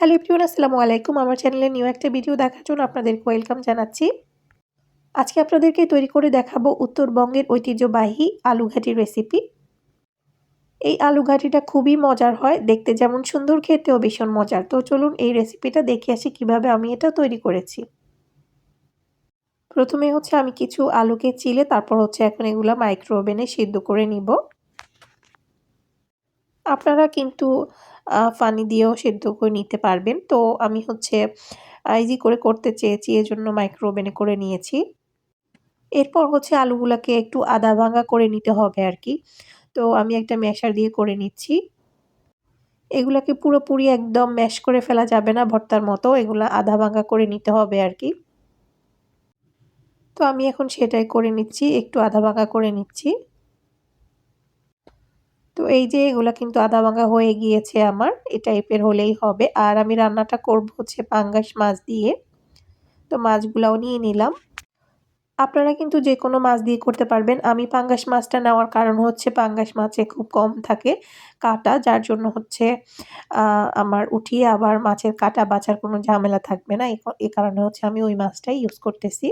Hello everyone, আসসালামু আলাইকুম। আমার চ্যানেলে নিউ একটা ভিডিও দেখার জন্য আপনাদেরকে ওয়েলকাম জানাচ্ছি। আজকে আপনাদেরকে তৈরি করে দেখাবো উত্তরবঙ্গের ঐতিহ্যবাহী আলু ঘাটি রেসিপি। এই আলু ঘাটিটা খুবই মজার হয়, দেখতে যেমন সুন্দর খেতেও ভীষণ মজার। তো চলুন এই রেসিপিটা দেখে আসি কিভাবে আমি এটা তৈরি করেছি। প্রথমে আমি কিছু আলুকে চিলে তারপর এখন এগুলা মাইক্রো ওভেনে সিদ্ধ করে নিব। আপনারা কিন্তু পানি দিয়েও সেদ্ধ করে নিতে পারবেন। তো আমি ইজি করে করতে চেয়েছি, এজন্য মাইক্রো ওভেনে করে নিয়েছি। এরপর আলুগুলাকে একটু আধা ভাঙা করে নিতে হবে আরকি। তো আমি একটা ম্যাশার দিয়ে করে নিচ্ছি। এগুলাকে পুরোপুরি একদম ম্যাশ করে ফেলা যাবে না ভর্তার মতো, এগুলা আধা ভাঙা করে নিতে হবে আরকি। তো আমি এখন সেটাই করে নিচ্ছি, একটু আধা ভাঙা করে নিচ্ছি। তো এই যে এগুলা কিন্তু আধা ভাঙা হয়ে গিয়েছে আমার, এই টাইপের হলেই হবে। আর আমি রান্নাটা করব পাঙ্গাস মাছ দিয়ে। তো মাছগুলাও নিয়ে নিলাম। আপনারা কিন্তু যেকোনো মাছ দিয়ে করতে পারবেন। আমি পাঙ্গাস মাছটা নেওয়ার কারণ পাঙ্গাস মাছে খুব কম থাকে কাঁটা, যার জন্য আমার উঠিয়ে আবার মাছের কাঁটা বাছার কোনো ঝামেলা থাকবে না। এই কারণে আমি ওই মাছটাই ইউজ করতেছি।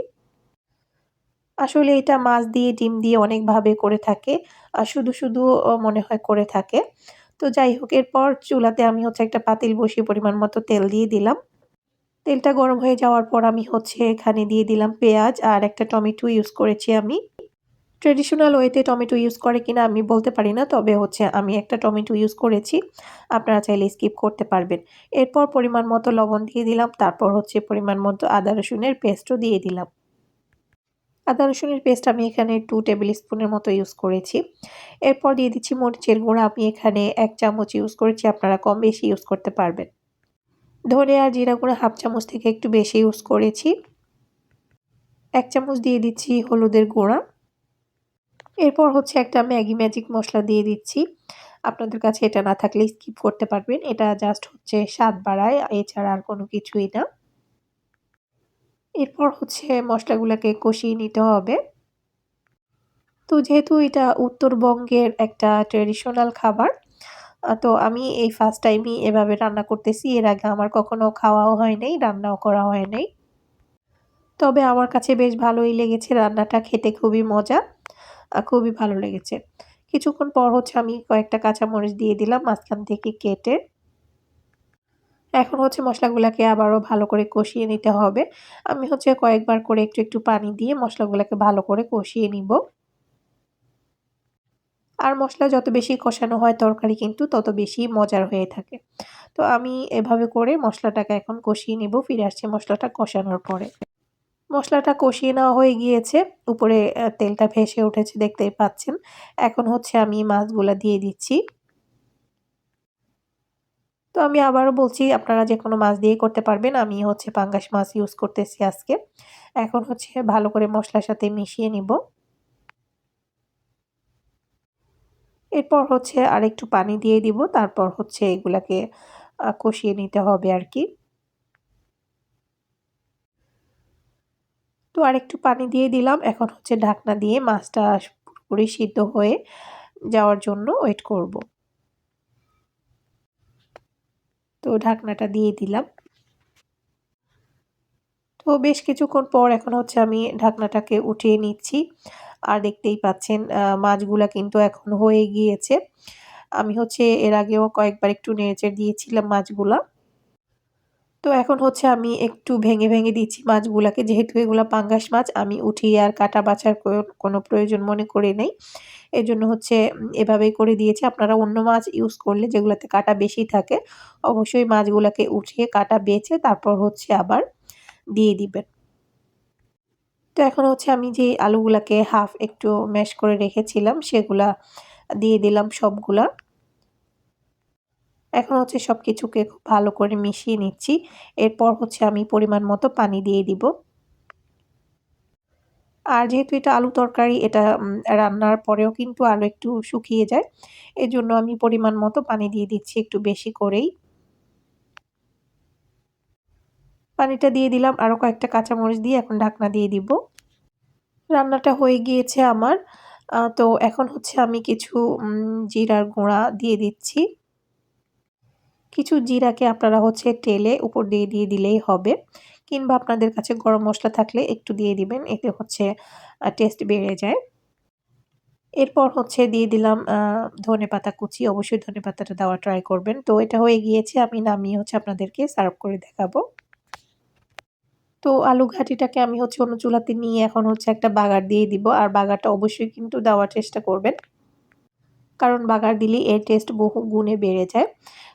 আসলে এটা মাছ দিয়ে ডিম দিয়ে অনেকভাবে করে থাকে। শুধু মনে হয় করে থাকে। তো যাই হোক, এরপর চুলাতে আমি একটা পাতিল বসিয়ে পরিমাণ মতো তেল দিয়ে দিলাম। তেলটা গরম হয়ে যাওয়ার পর আমি এখানে দিয়ে দিলাম পেঁয়াজ আর একটা টমেটো ইউজ করেছি আমি। ট্র্যাডিশনাল ওয়েতে টমেটো ইউজ করে কিনা আমি বলতে পারি না। তবে আমি একটা টমেটো ইউজ করেছি। আপনারা চাইলে স্কিপ করতে পারবেন। এরপর পরিমাণ মতো লবণ দিয়ে দিলাম। তারপর পরিমাণ মতো আদা রসুনের পেস্টও দিয়ে দিলাম। আদা রসুনের পেস্ট আমি এখানে 2 টেবিল স্পুনের মতো ইউজ করেছি। এরপর দিয়ে দিচ্ছি মরিচের গুঁড়া। আমি এখানে 1 চামচ ইউজ করেছি। আপনারা কম বেশি ইউজ করতে পারবেন। ধনে আর জিরা গুঁড়া হাফ চামচ থেকে একটু বেশি ইউজ করেছি। 1 চামচ দিয়ে দিচ্ছি হলুদের গুঁড়া। এরপর একটা ম্যাগি ম্যাজিক মসলা দিয়ে দিচ্ছি। আপনাদের কাছে এটা না থাকলে স্কিপ করতে পারবেন। এটা জাস্ট স্বাদ বাড়ায়, এছাড়া আর কোনো কিছুই না। এরপর মসলাগুলাকে কষিয়ে নিতে হবে। তো যেহেতু এটা উত্তরবঙ্গের একটা ট্র্যাডিশনাল খাবার, তো আমি এই ফার্স্ট টাইমই এভাবে রান্না করতেছি। এর আগে আমার কখনো খাওয়াও হয় নাই, রান্নাও করা হয় নাই। তবে আমার কাছে বেশ ভালোই লেগেছে, রান্নাটা খেতে খুবই মজা। খুবই ভালো লেগেছে। কিছুক্ষণ পর আমি কয়েকটা কাঁচামরিচ দিয়ে দিলাম মাঝখান থেকে কেটে। এখন মসলাগুলাকে আবারও ভালো করে কষিয়ে নিতে হবে। আমি কয়েকবার করে একটু পানি দিয়ে মসলাগুলাকে ভালো করে কষিয়ে নিব। আর মসলা যত বেশি কষানো হয় তরকারি কিন্তু তত বেশি মজার হয়ে থাকে। তো আমি এভাবে করে মসলাটাকে এখন কষিয়ে নিব। ফিরে আসছি মসলাটা কষানোর পরে। মসলাটা কষিয়ে নেওয়া হয়ে গিয়েছে। উপরে তেলটা ভেসে উঠেছে, দেখতেই পাচ্ছেন। এখন আমি মাছগুলা দিয়ে দিচ্ছি। তো আমি আবারও বলছি, আপনারা যেকোনো মাছ দিয়েই করতে পারবেন। আমি পাঙ্গাস মাছ ইউজ করতেছি আজকে। এখন ভালো করে মসলার সাথে মিশিয়ে নিব। এরপর আরেকটু পানি দিয়ে দিব। তারপর এগুলাকে কষিয়ে নিতে হবে আরকি। তো আরেকটু পানি দিয়ে দিলাম। এখন ঢাকনা দিয়ে মাছটা পুরোপুরি সিদ্ধ হয়ে যাওয়ার জন্য ওয়েট করব। তো ঢাকনাটা দিয়ে দিলাম। তো বেশ কিছুক্ষণ পর এখন আমি ঢাকনাটাকে উঠিয়ে নিচ্ছি। আর দেখতেই পাচ্ছেন মাছগুলা কিন্তু এখন হয়ে গিয়েছে। আমি এর আগেও কয়েকবার একটু নেড়েচেড়ে দিয়েছিলাম মাছগুলা। তো এখন আমি একটু ভেঙে দিচ্ছি মাছগুলাকে। যেহেতু এগুলা পাঙ্গাস মাছ, আমি উঠিয়ে আর কাটা বাছার কোনো প্রয়োজন মনে করি নাই। এজন্য এভাবেই করে দিয়েছি। আপনারা অন্য মাছ ইউজ করলে যেগুলাতে কাটা বেশি থাকে, অবশ্যই মাছগুলাকে উঠিয়ে কাটা বেছে তারপর আবার দিয়ে দিবেন। তো এখন আমি যে আলুগুলাকে হাফ একটু ম্যাশ করে রেখেছিলাম সেগুলা দিয়ে দিলাম সবগুলা। এখন সবকিছুকে খুব ভালো করে মিশিয়ে নিচ্ছি। এরপর আমি পরিমাণ মতো পানি দিয়ে দিব। আর যেহেতু এটা আলু তরকারি, এটা রান্নার পরেও কিন্তু আরো একটু শুকিয়ে যায়। এজন্য আমি পরিমাণ মতো পানি দিয়ে দিচ্ছি একটু বেশি করেই। পানিটা দিয়ে দিলাম, আরো কয়েকটা কাঁচামরিচ দিয়ে এখন ঢাকনা দিয়ে দিব। রান্নাটা হয়ে গিয়েছে আমার। তো এখন আমি কিছু জিরার গুঁড়া দিয়ে দিচ্ছি। কিছু জিরাকে আপনারা হচ্ছে টেলে উপর দিয়ে দিলেই হবে, কিংবা আপনাদের কাছে গরম মসলা থাকলে একটু দিয়ে দিবেন, এতে হচ্ছে টেস্ট বেড়ে যায়। এরপর হচ্ছে দিয়ে দিলাম ধনেপাতা কুচি। অবশ্যই ধনেপাতাটা দেওয়া ট্রাই করবেন। তো এটা হয়ে গিয়েছে, আমি নামিয়ে হচ্ছে আপনাদেরকে সার্ভ করে দেখাবো। তো আলু ঘাটিটাকে আমি হচ্ছে অন্য চুলাতে নিয়ে এখন হচ্ছে একটা বাগার দিয়ে দিব। আর বাগারটা অবশ্যই কিন্তু দেওয়ার চেষ্টা করবেন। কারণ বাগার দিলে এর টেস্ট বহু গুণে বেড়ে যায়।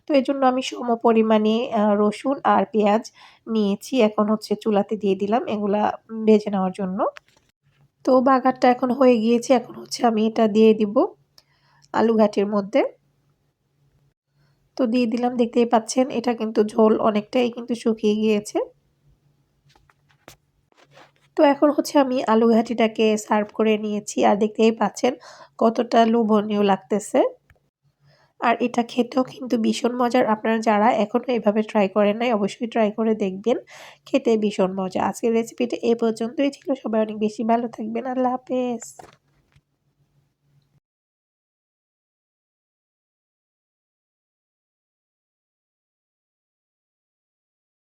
তো এজন্য আমি সমপরিমাণে রসুন আর পেঁয়াজ নিয়েছি। এখন হচ্ছে চুলাতে দিয়ে দিলাম এগুলা ভেজে নেওয়ার জন্য। তো বাগারটা এখন হয়ে গিয়েছে। এখন হচ্ছে আমি এটা দিয়ে দিব আলু ঘাটির মধ্যে। তো দিয়ে দিলাম, দেখতেই পাচ্ছেন এটা কিন্তু ঝোল অনেকটাই কিন্তু শুকিয়ে গিয়েছে। তো এখন হচ্ছে আমি আলু ঘাটিটাকে সার্ভ করে নিয়েছি আর দেখতেই পাচ্ছেন কতটা লোভনীয় লাগতেছে। আর এটা খেতেও কিন্তু ভীষণ মজার। আপনারা যারা এখনো এভাবে ট্রাই করেন নাই অবশ্যই ট্রাই করে দেখবেন। খেতে ভীষণ মজা। আজকের রেসিপিটা এ পর্যন্তই ছিল। সবাই অনেক বেশি ভালো থাকবেন। আল্লাহ হাফেজ।